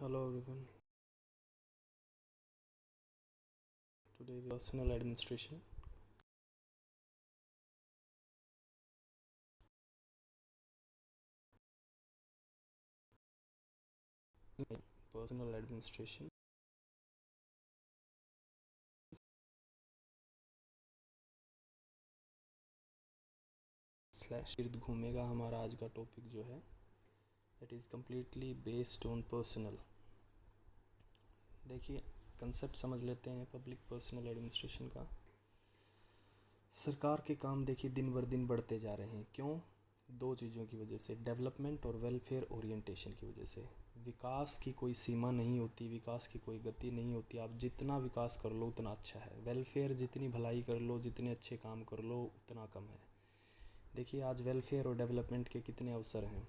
Hello everyone. Today we personal administration. Personal administration slash इर्द घूमेगा हमारा आज का टॉपिक जो है that is completely based on personal. देखिए कंसेप्ट समझ लेते हैं पब्लिक पर्सनल एडमिनिस्ट्रेशन का। सरकार के काम देखिए दिन बर दिन बढ़ते जा रहे हैं। क्यों? दो चीज़ों की वजह से, डेवलपमेंट और वेलफेयर ओरिएंटेशन की वजह से। विकास की कोई सीमा नहीं होती, विकास की कोई गति नहीं होती। आप जितना विकास कर लो उतना अच्छा है। वेलफेयर जितनी भलाई कर लो, जितने अच्छे काम कर लो उतना कम है। देखिए आज वेलफेयर और डेवलपमेंट के कितने अवसर हैं।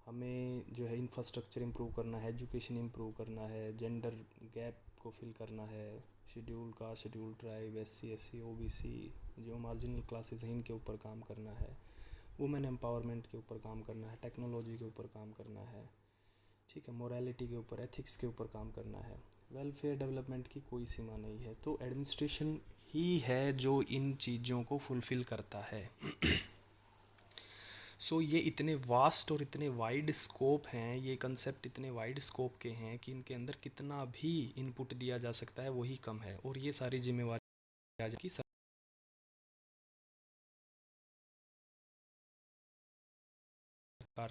हमें जो है इंफ्रास्ट्रक्चर इम्प्रूव करना है, एजुकेशन इम्प्रूव करना है, जेंडर गैप को फिल करना है, schedule caste, schedule tribe, SC SC OBC जो मार्जिनल क्लासेस हैं इनके ऊपर काम करना है, वुमेन एम्पावरमेंट के ऊपर काम करना है, टेक्नोलॉजी के ऊपर काम करना है, ठीक है, मोरालिटी के ऊपर, एथिक्स के ऊपर काम करना है। वेलफेयर डेवलपमेंट की कोई सीमा नहीं है। तो एडमिनिस्ट्रेशन ही है जो इन चीज़ों को फुलफ़िल करता है। ये इतने वास्ट और इतने वाइड स्कोप हैं, ये कंसेप्ट इतने वाइड स्कोप के हैं कि इनके अंदर कितना भी इनपुट दिया जा सकता है वही कम है। और ये सारी जिम्मेवारी आ जाएगी सरकार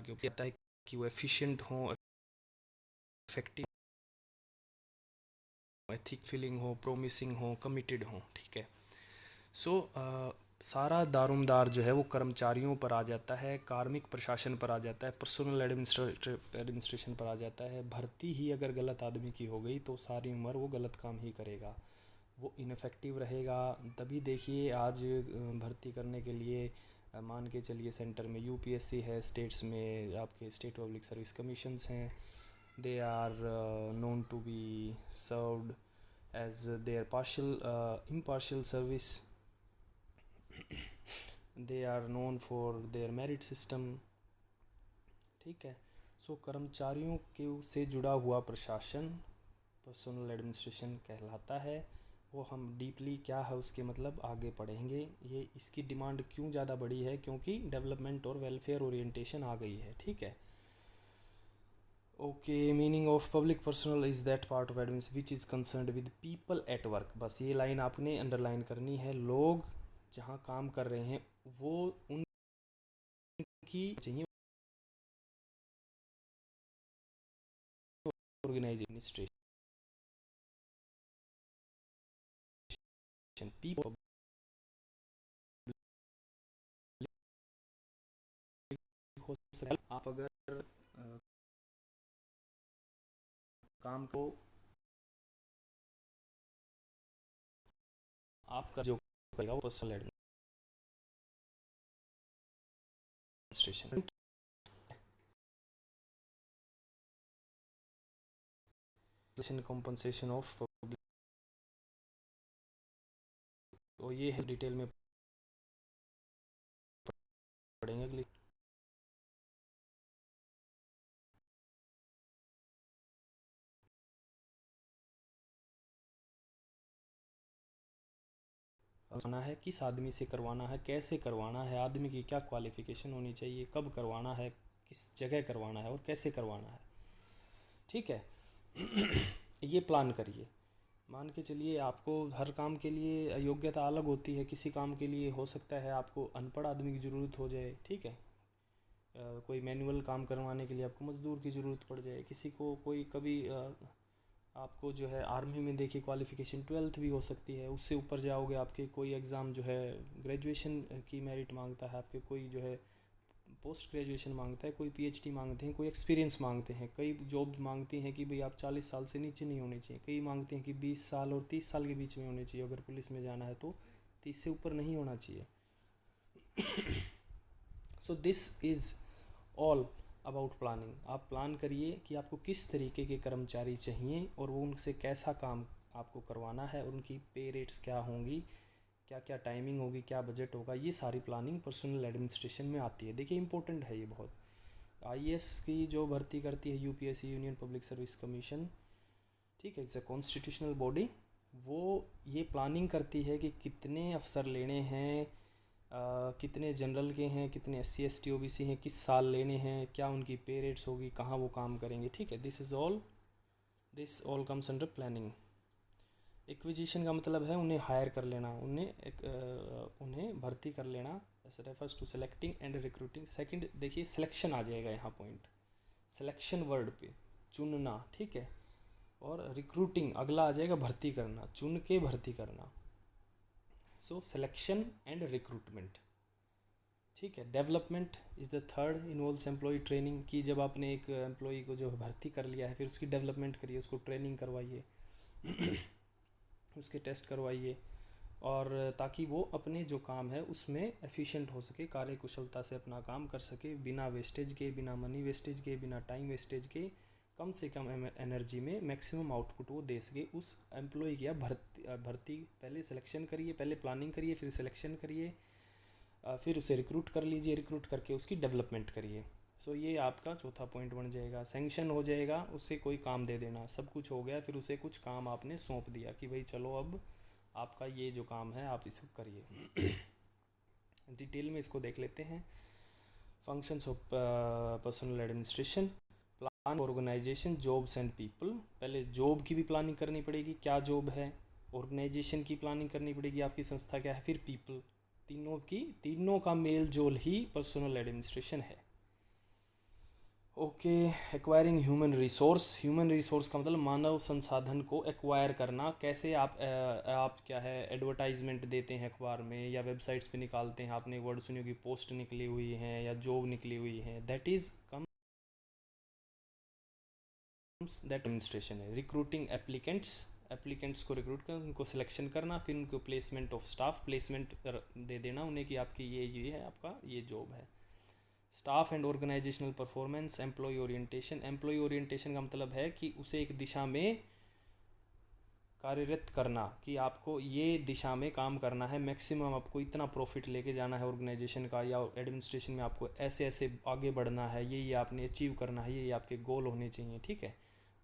के ऊपर है कि वो एफिशिएंट हो, इफेक्टिव, एथिक फीलिंग हो, प्रोमिसिंग हो, कमिटेड हो, ठीक है। सो सारा दारोमदार जो है वो कर्मचारियों पर आ जाता है, कार्मिक प्रशासन पर आ जाता है, पर्सनल एडमिनिस्ट्रेशन पर आ जाता है। भर्ती ही अगर गलत आदमी की हो गई तो सारी उम्र वो गलत काम ही करेगा, वो इनफेक्टिव रहेगा। तभी देखिए आज भर्ती करने के लिए मान के चलिए सेंटर में UPSC है, स्टेट्स में आपके स्टेट पब्लिक सर्विस कमीशंस हैं, they are known to be served as their impartial service. They are known for their merit system, ठीक है। कर्मचारियों के से जुड़ा हुआ प्रशासन पर्सनल एडमिनिस्ट्रेशन कहलाता है। वो हम डीपली क्या है उसके मतलब आगे पढ़ेंगे। ये इसकी डिमांड क्यों ज़्यादा बड़ी है? क्योंकि डेवलपमेंट और वेलफेयर ओरिएंटेशन आ गई है, ठीक है। Okay, meaning of public personal is that part of एडमिनिस which is concerned with people at work. बस ये लाइन आपने अंडरलाइन करनी है। लोग जहाँ काम कर रहे हैं वो उनकी चाहिए ऑर्गेनाइज एडमिनिस्ट्रेशन, पीपल हो सकता है। आप अगर काम को आप कर जो करेगा वो personal administration compensation of public. और ये है डिटेल में पढ़ेंगे अगली। करवाना है, किस आदमी से करवाना है, कैसे करवाना है, आदमी की क्या क्वालिफिकेशन होनी चाहिए, कब करवाना है, किस जगह करवाना है और कैसे करवाना है, ठीक है। ये प्लान करिए। मान के चलिए आपको हर काम के लिए योग्यता अलग होती है। किसी काम के लिए हो सकता है आपको अनपढ़ आदमी की ज़रूरत हो जाए, ठीक है। कोई मैनुअल काम करवाने के लिए आपको मज़दूर की ज़रूरत पड़ जाए। किसी को कोई कभी आपको जो है आर्मी में देखिए क्वालिफ़िकेशन 12th भी हो सकती है। उससे ऊपर जाओगे आपके कोई एग्ज़ाम जो है ग्रेजुएशन की मेरिट मांगता है, आपके कोई जो है पोस्ट ग्रेजुएशन मांगता है, कोई PhD मांगते हैं, कोई एक्सपीरियंस मांगते हैं। कई जॉब मांगती हैं कि भाई आप 40 साल से नीचे नहीं होने चाहिए। कई मांगते हैं कि 20 साल और 30 साल के बीच में होने चाहिए। अगर पुलिस में जाना है तो 30 से ऊपर नहीं होना चाहिए। This is all about planning. आप प्लान करिए कि आपको किस तरीके के कर्मचारी चाहिए और वो उनसे कैसा काम आपको करवाना है, और उनकी पे रेट्स क्या होंगी, क्या क्या टाइमिंग होगी, क्या बजट होगा। ये सारी प्लानिंग पर्सनल एडमिनिस्ट्रेशन में आती है। देखिए इंपॉर्टेंट है ये बहुत। आईएएस की जो भर्ती करती है UPSC, union public service commission, ठीक है, इट्स अ कॉन्स्टिट्यूशनल बॉडी। वो ये प्लानिंग करती है कि कितने अफसर लेने हैं, कितने जनरल के हैं, कितने एससी एसटी ओबीसी हैं, किस साल लेने हैं, क्या उनकी पे रेट्स होगी, कहाँ वो काम करेंगे, ठीक है। This all comes under planning. Acquisition का मतलब है उन्हें हायर कर लेना, उन्हें भर्ती कर लेना। ऐसे refers to selecting and recruiting. Second देखिए सिलेक्शन आ जाएगा यहाँ पॉइंट, सिलेक्शन वर्ड पे, चुनना, ठीक है। और रिक्रूटिंग अगला आ जाएगा, भर्ती करना, चुन के भर्ती करना। सो सिलेक्शन एंड रिक्रूटमेंट, ठीक है। Development is the third, involves employee training की। जब आपने एक एम्प्लॉय को जो भर्ती कर लिया है, फिर उसकी डेवलपमेंट करिए, उसको ट्रेनिंग करवाइए उसके टेस्ट करवाइए, और ताकि वो अपने जो काम है उसमें एफिशिएंट हो सके, कार्यकुशलता से अपना काम कर सके, बिना वेस्टेज के, बिना मनी वेस्टेज के, बिना टाइम वेस्टेज के, कम से कम एनर्जी में मैक्सिमम आउटपुट वो दे सके उस एम्प्लॉय की। आप भर्ती पहले सिलेक्शन करिए, पहले प्लानिंग करिए, फिर सिलेक्शन करिए, फिर उसे रिक्रूट कर लीजिए, रिक्रूट करके उसकी डेवलपमेंट करिए। सो ये आपका चौथा पॉइंट बन जाएगा। सैंक्शन हो जाएगा, उससे कोई काम दे देना, सब कुछ हो गया, फिर उसे कुछ काम आपने सौंप दिया कि भाई चलो अब आपका ये जो काम है आप इसे करिए। डिटेल में इसको देख लेते हैं। Functions of personal administration, plan organisation, jobs and people. पहले जॉब की भी प्लानिंग करनी पड़ेगी, क्या जॉब है, ऑर्गेनाइजेशन की प्लानिंग करनी पड़ेगी, आपकी संस्था क्या है, फिर पीपल, तीनों का मेल जोल ही पर्सनल एडमिनिस्ट्रेशन है। ओके, एक्वायरिंग ह्यूमन रिसोर्स का मतलब मानव संसाधन को एक्वायर करना। कैसे आप क्या है एडवर्टाइजमेंट देते हैं अखबार में या वेबसाइट्स पे निकालते हैं, आपने वर्ड सुनी होगी, पोस्ट निकली हुई हैं या जॉब निकली हुई है, that is comes that administration है। रिक्रूटिंग एप्लीकेंट्स को रिक्रूट करना, उनको सिलेक्शन करना, फिर उनको प्लेसमेंट ऑफ स्टाफ, प्लेसमेंट दे देना उन्हें कि आपकी ये है, आपका ये जॉब है। Staff and organisational performance, employee orientation. Employee orientation का मतलब है कि उसे एक दिशा में कार्यरत करना, कि आपको ये दिशा में काम करना है, मैक्सिमम आपको इतना प्रॉफिट लेके जाना है ऑर्गेनाइजेशन का या एडमिनिस्ट्रेशन में, आपको ऐसे ऐसे आगे बढ़ना है, ये आपने अचीव करना है, ये आपके गोल होने चाहिए, ठीक है।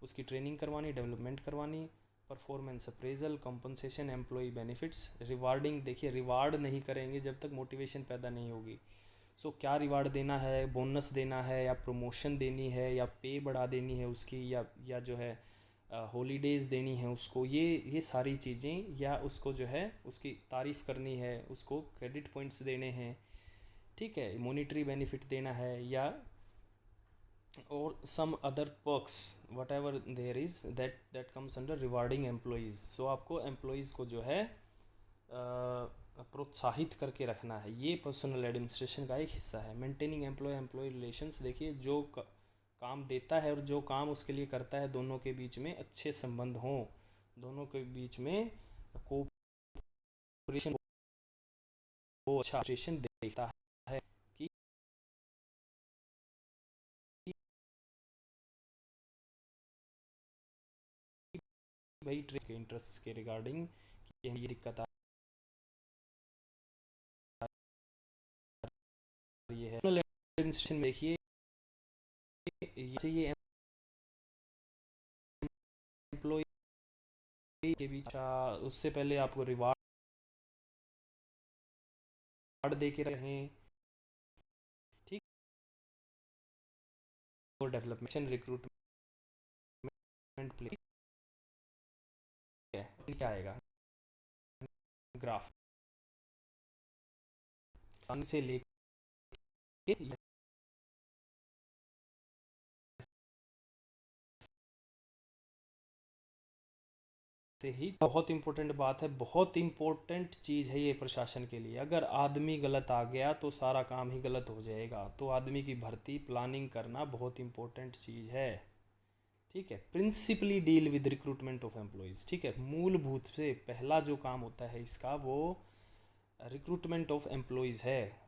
उसकी ट्रेनिंग करवानी, डेवलपमेंट करवानी, performance appraisal, compensation, employee benefits, rewarding. देखिए रिवार्ड नहीं करेंगे जब तक मोटिवेशन पैदा नहीं होगी। सो क्या रिवार्ड देना है, बोनस देना है या प्रमोशन देनी है या पे बढ़ा देनी है उसकी, या जो है हॉलीडेज़ देनी है उसको, ये सारी चीज़ें, या उसको जो है उसकी तारीफ़ करनी है, उसको क्रेडिट पॉइंट्स देने हैं, ठीक है, मॉनिटरी बेनिफिट देना है, या और some other perks whatever there is that comes under rewarding employees. So आपको एम्प्लॉयज़ को जो है प्रोत्साहित करके रखना है, ये पर्सनल एडमिनिस्ट्रेशन का एक हिस्सा है। मेंटेनिंग एम्प्लॉय रिलेशंस, देखिए जो काम देता है और जो काम उसके लिए करता है, दोनों के बीच में अच्छे संबंध हों, दोनों के बीच में कोऑपरेशन हो, अच्छा एडमिनिस्ट्रेशन देखता है कि भाई ट्रेड के इंटरेस्ट के रिगार्डिंग ये दिक्कत आ रही है। एडमिनिस्ट्रेशन में देखिए ये एम्प्लॉय के बीच उससे पहले आपको रिवार्ड दे के रहें, ठीक, और डेवलपमेंट रिक्रूटमेंट प्ले है, क्या आएगा ग्राफ से लेके से ही। बहुत इंपॉर्टेंट बात है, बहुत इंपॉर्टेंट चीज़ है ये प्रशासन के लिए। अगर आदमी गलत आ गया तो सारा काम ही गलत हो जाएगा, तो आदमी की भर्ती प्लानिंग करना बहुत इंपॉर्टेंट चीज़ है, ठीक है। Principally deal with recruitment of employees, ठीक है। मूलभूत से पहला जो काम होता है इसका वो रिक्रूटमेंट ऑफ एम्प्लॉयज़ है।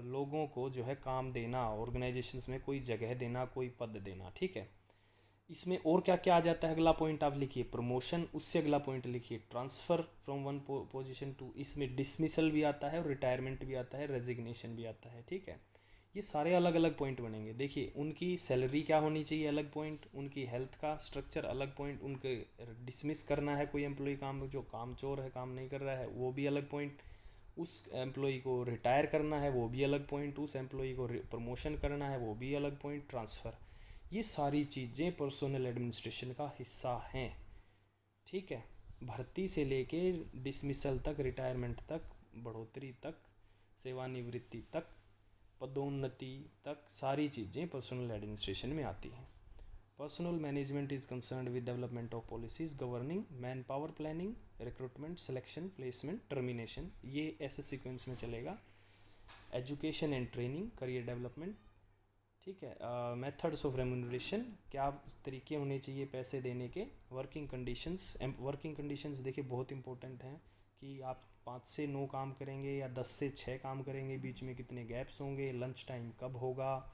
लोगों को जो है काम देना, ऑर्गेनाइजेशंस में कोई जगह देना, कोई पद देना, ठीक है। इसमें और क्या क्या आ जाता है, अगला पॉइंट आप लिखिए प्रमोशन, उससे अगला पॉइंट लिखिए transfer from one position to. इसमें डिसमिसल भी आता है और रिटायरमेंट भी आता है, रेजिग्नेशन भी आता है, ठीक है। ये सारे अलग अलग पॉइंट बनेंगे। देखिए, उनकी सैलरी क्या होनी चाहिए अलग पॉइंट, उनकी हेल्थ का स्ट्रक्चर अलग पॉइंट, उनके डिसमिस करना है कोई एम्प्लॉय काम जो काम चोर है, काम नहीं कर रहा है, वो भी अलग पॉइंट, उस एम्प्लॉय को रिटायर करना है वो भी अलग पॉइंट, उस एम्प्लॉय को प्रमोशन करना है वो भी अलग पॉइंट, ट्रांसफ़र, ये सारी चीज़ें पर्सनल एडमिनिस्ट्रेशन का हिस्सा हैं। ठीक है, भर्ती से लेके डिसमिसल तक, रिटायरमेंट तक, बढ़ोतरी तक, सेवानिवृत्ति तक, पदोन्नति तक, सारी चीज़ें पर्सनल एडमिनिस्ट्रेशन में आती हैं। Personal management is concerned with development of policies governing man power planning, recruitment, selection, placement, termination, ये ऐसे सीक्वेंस में चलेगा। Education and training, career development. ठीक है, मेथड्स ऑफ रेम्यूनरेशन, क्या तरीके होने चाहिए पैसे देने के। वर्किंग कंडीशंस, वर्किंग कंडीशंस देखिए बहुत इंपॉर्टेंट हैं कि आप 5 से 9 काम करेंगे या 10 से 6 काम करेंगे, बीच में कितने गैप्स होंगे, लंच टाइम कब होगा।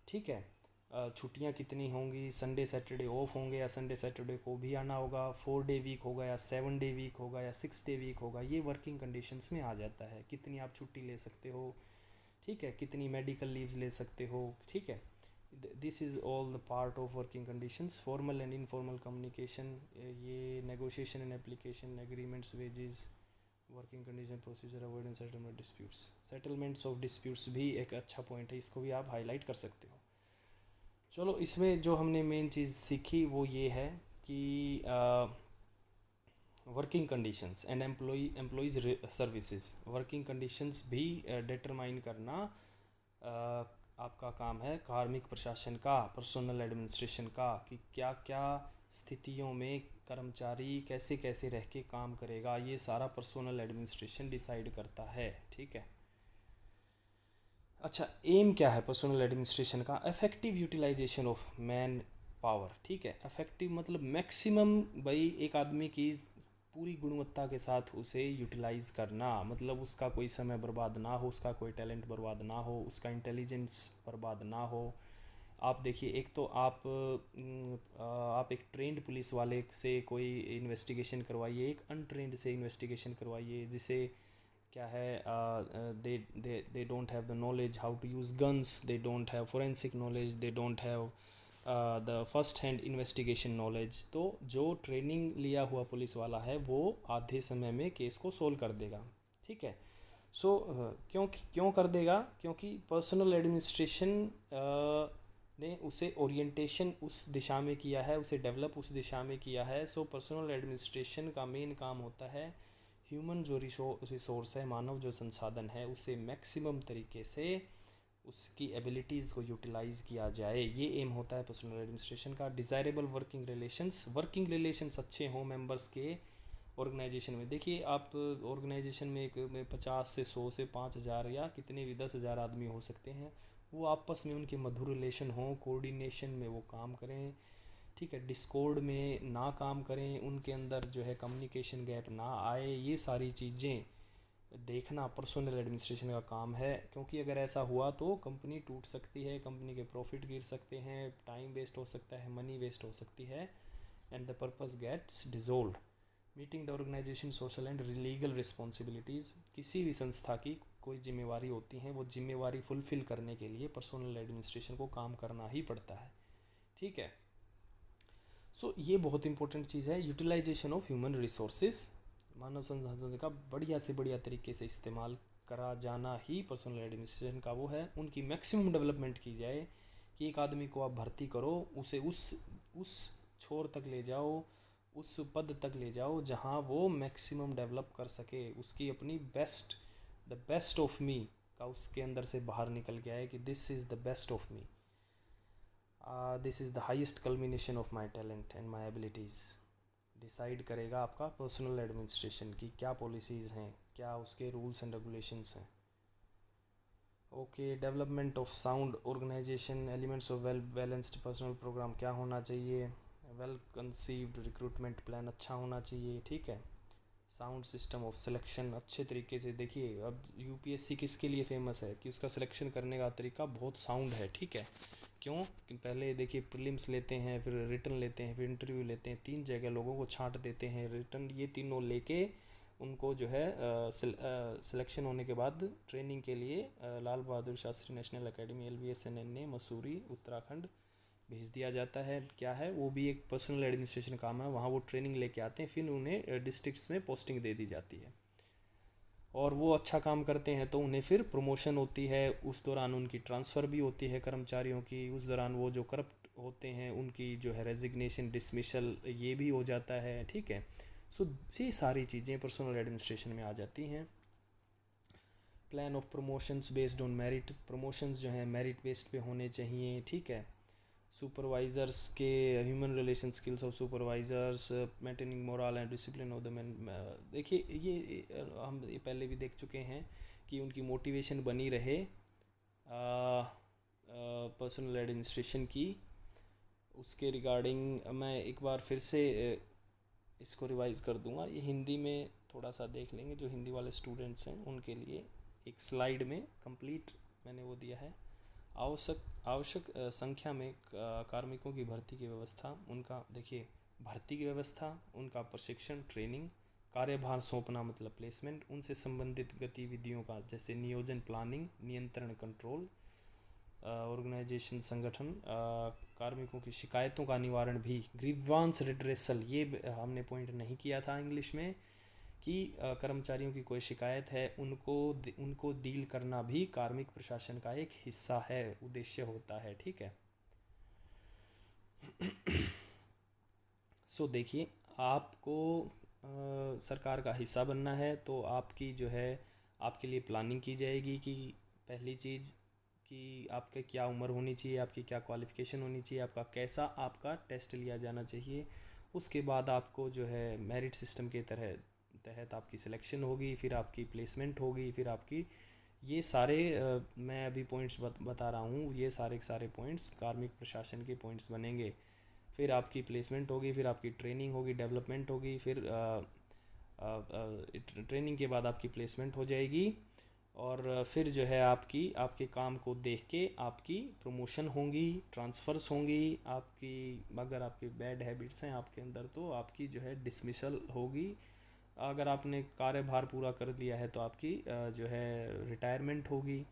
ठीक है, छुट्टियां कितनी होंगी, संडे सैटरडे ऑफ होंगे या संडे सैटरडे को भी आना होगा, 4 डे वीक होगा या 7 डे वीक होगा या 6 डे वीक होगा, ये वर्किंग कंडीशंस में आ जाता है। कितनी आप छुट्टी ले सकते हो, ठीक है, कितनी मेडिकल लीव्स ले सकते हो। ठीक है, this is all the part of working conditions. Formal and informal communication, ये negotiation and application, agreements, wages, working condition, procedure, avoidance settlement disputes. Settlements of disputes भी एक अच्छा पॉइंट है, इसको भी आप हाईलाइट कर सकते हो। चलो, इसमें जो हमने मेन चीज़ सीखी वो ये है कि working conditions and employees services, working conditions भी डिटरमाइन करना आपका काम है कार्मिक प्रशासन का, पर्सनल एडमिनिस्ट्रेशन का, कि क्या क्या स्थितियों में कर्मचारी कैसे कैसे रह के काम करेगा, ये सारा पर्सनल एडमिनिस्ट्रेशन डिसाइड करता है। ठीक है, अच्छा, एम क्या है पर्सनल एडमिनिस्ट्रेशन का? Effective utilisation of man power. ठीक है, इफेक्टिव मतलब मैक्सिमम, भाई एक आदमी की पूरी गुणवत्ता के साथ उसे यूटिलाइज करना, मतलब उसका कोई समय बर्बाद ना हो, उसका कोई टैलेंट बर्बाद ना हो, उसका इंटेलिजेंस बर्बाद ना हो। आप देखिए, एक तो आप एक ट्रेंड पुलिस वाले से कोई इन्वेस्टिगेशन करवाइए, एक अनट्रेंड से इन्वेस्टिगेशन करवाइए, जिसे क्या है, they don't have the knowledge how to use guns, they don't have forensic knowledge, they don't have the first hand investigation knowledge. तो जो ट्रेनिंग लिया हुआ पुलिस वाला है वो आधे समय में केस को सोल्व कर देगा। ठीक है, सो क्यों कर देगा? क्योंकि पर्सनल एडमिनिस्ट्रेशन ने उसे ओरिएंटेशन उस दिशा में किया है, उसे डेवलप उस दिशा में किया है। सो पर्सनल एडमिनिस्ट्रेशन का मेन काम होता है ह्यूमन जो रिसोर्स है, मानव जो संसाधन है, उसे मैक्सिमम तरीके से उसकी एबिलिटीज़ को यूटिलाइज़ किया जाए, ये एम होता है पर्सनल एडमिनिस्ट्रेशन का। डिज़ायरेबल वर्किंग रिलेशंस अच्छे हों मेंबर्स के ऑर्गेनाइजेशन में। देखिए, आप ऑर्गेनाइजेशन में एक में 50 से 100 से 5,000 या कितने भी 10,000 आदमी हो सकते हैं, वो आपस में उनके मधुर रिलेशन हो, कोऑर्डिनेशन में वो काम करें। ठीक है, डिस्कॉर्ड में ना काम करें, उनके अंदर जो है कम्युनिकेशन गैप ना आए, ये सारी चीज़ें देखना पर्सनल एडमिनिस्ट्रेशन का काम है। क्योंकि अगर ऐसा हुआ तो कंपनी टूट सकती है, कंपनी के प्रॉफिट गिर सकते हैं, टाइम वेस्ट हो सकता है, मनी वेस्ट हो सकती है, and the purpose gets dissolved. Meeting the organisation social and legal responsibilities, किसी भी संस्था की कोई जिम्मेवारी होती हैं, वो जिम्मेवारी फुलफ़िल करने के लिए पर्सनल एडमिनिस्ट्रेशन को काम करना ही पड़ता है। ठीक है, सो ये बहुत इंपॉर्टेंट चीज़ है। यूटिलाइजेशन ऑफ ह्यूमन रिसोर्सेज, मानव संसाधन का बढ़िया से बढ़िया तरीके से इस्तेमाल करा जाना ही पर्सनल एडमिनिस्ट्रेशन का वो है। उनकी मैक्सिमम डेवलपमेंट की जाए कि एक आदमी को आप भर्ती करो, उसे उस छोर तक ले जाओ, उस पद तक ले जाओ जहाँ वो मैक्सिमम डेवलप कर सके, उसकी अपनी द बेस्ट ऑफ मी का उसके अंदर से बाहर निकल के आए कि this is the best of me, this is the highest culmination of my talent and my abilities. Decide करेगा आपका पर्सनल एडमिनिस्ट्रेशन की क्या पॉलिसीज़ हैं, क्या उसके रूल्स एंड रेगुलेशंस हैं। Okay, development of sound organisation, elements of well balanced personal programme क्या होना चाहिए, वेल कंसीव्ड रिक्रूटमेंट प्लान अच्छा होना चाहिए। ठीक है, साउंड सिस्टम ऑफ सिलेक्शन अच्छे तरीके से। देखिए, अब यूपीएससी किसके लिए फेमस है कि उसका सिलेक्शन करने का तरीका बहुत साउंड है। ठीक है, क्यों कि पहले देखिए प्रीलिम्स लेते हैं, फिर रिटन लेते हैं, फिर इंटरव्यू लेते हैं, 3 जगह लोगों को छांट देते हैं। रिटन ये तीनों लेके उनको जो है सिलेक्शन होने के बाद ट्रेनिंग के लिए Lal Bahadur Shastri national academy LBSNN Mussoorie Uttarakhand भेज दिया जाता है। क्या है वो भी एक पर्सनल एडमिनिस्ट्रेशन काम है, वहाँ वो ट्रेनिंग लेके आते हैं, फिर उन्हें डिस्ट्रिक्ट्स में पोस्टिंग दे दी जाती है और वो अच्छा काम करते हैं तो उन्हें फिर प्रमोशन होती है। उस दौरान उनकी ट्रांसफ़र भी होती है कर्मचारियों की, उस दौरान वो जो करप्ट होते हैं उनकी जो है रेजिग्नेशन डिसमिसल ये भी हो जाता है। ठीक है, सो ये सारी चीज़ें पर्सनल एडमिनिस्ट्रेशन में आ जाती हैं। Plan of promotions based on merit, promotions जो हैं मेरिट बेस्ड पे होने चाहिए। ठीक है, सुपरवाइज़र्स के human relation skills of supervisors, maintaining moral and discipline of the man. देखिए ये हम ये पहले भी देख चुके हैं कि उनकी मोटिवेशन बनी रहे पर्सनल एडमिनिस्ट्रेशन की। उसके रिगार्डिंग मैं एक बार फिर से इसको रिवाइज़ कर दूंगा, ये हिंदी में थोड़ा सा देख लेंगे, जो हिंदी वाले स्टूडेंट्स हैं उनके लिए एक स्लाइड में कंप्लीट मैंने वो दिया है। आवश्यक संख्या में कार्मिकों की भर्ती की व्यवस्था, उनका देखिए भर्ती की व्यवस्था, उनका प्रशिक्षण ट्रेनिंग, कार्यभार सौंपना मतलब प्लेसमेंट, उनसे संबंधित गतिविधियों का जैसे नियोजन प्लानिंग, नियंत्रण कंट्रोल, ऑर्गेनाइजेशन संगठन, कार्मिकों की शिकायतों का निवारण भी, ग्रीवांस रिड्रेसल, ये हमने पॉइंट नहीं किया था इंग्लिश में कि कर्मचारियों की कोई शिकायत है उनको डील करना भी कार्मिक प्रशासन का एक हिस्सा है, उद्देश्य होता है। ठीक है, सो देखिए आपको सरकार का हिस्सा बनना है तो आपकी जो है आपके लिए प्लानिंग की जाएगी कि पहली चीज़ कि आपके क्या उम्र होनी चाहिए, आपकी क्या क्वालिफ़िकेशन होनी चाहिए, आपका कैसा आपका टेस्ट लिया जाना चाहिए। उसके बाद आपको जो है मेरिट सिस्टम के तहत आपकी सिलेक्शन होगी, फिर आपकी प्लेसमेंट होगी, फिर आपकी ये सारे मैं अभी पॉइंट्स बता रहा हूँ, ये सारे के सारे पॉइंट्स कार्मिक प्रशासन के पॉइंट्स बनेंगे। फिर आपकी प्लेसमेंट होगी, फिर आपकी ट्रेनिंग होगी, डेवलपमेंट होगी, फिर ट्रेनिंग के बाद आपकी प्लेसमेंट हो जाएगी और फिर जो है आपके काम को देख के आपकी प्रमोशन होंगी, ट्रांसफ़र्स होंगी, आपकी अगर आपकी बैड हैबिट्स हैं आपके अंदर तो आपकी जो है डिसमिसल होगी। अगर आपने कार्यभार पूरा कर दिया है तो आपकी जो है रिटायरमेंट होगी।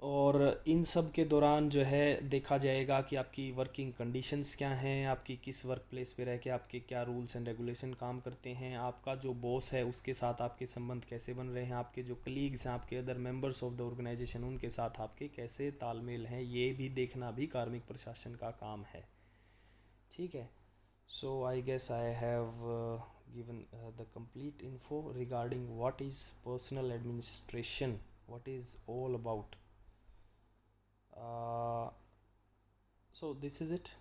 और इन सब के दौरान जो है देखा जाएगा कि आपकी वर्किंग कंडीशंस क्या हैं, आपकी किस वर्क प्लेस पे रह के आपके क्या रूल्स एंड रेगुलेशन काम करते हैं, आपका जो बॉस है उसके साथ आपके संबंध कैसे बन रहे हैं, आपके जो कलीग्स हैं, आपके other members of the organisation उनके साथ आपके कैसे तालमेल हैं, ये भी देखना भी कार्मिक प्रशासन का काम है। ठीक है, so I guess I have given the complete info regarding what is personal administration, what is all about. So this is it.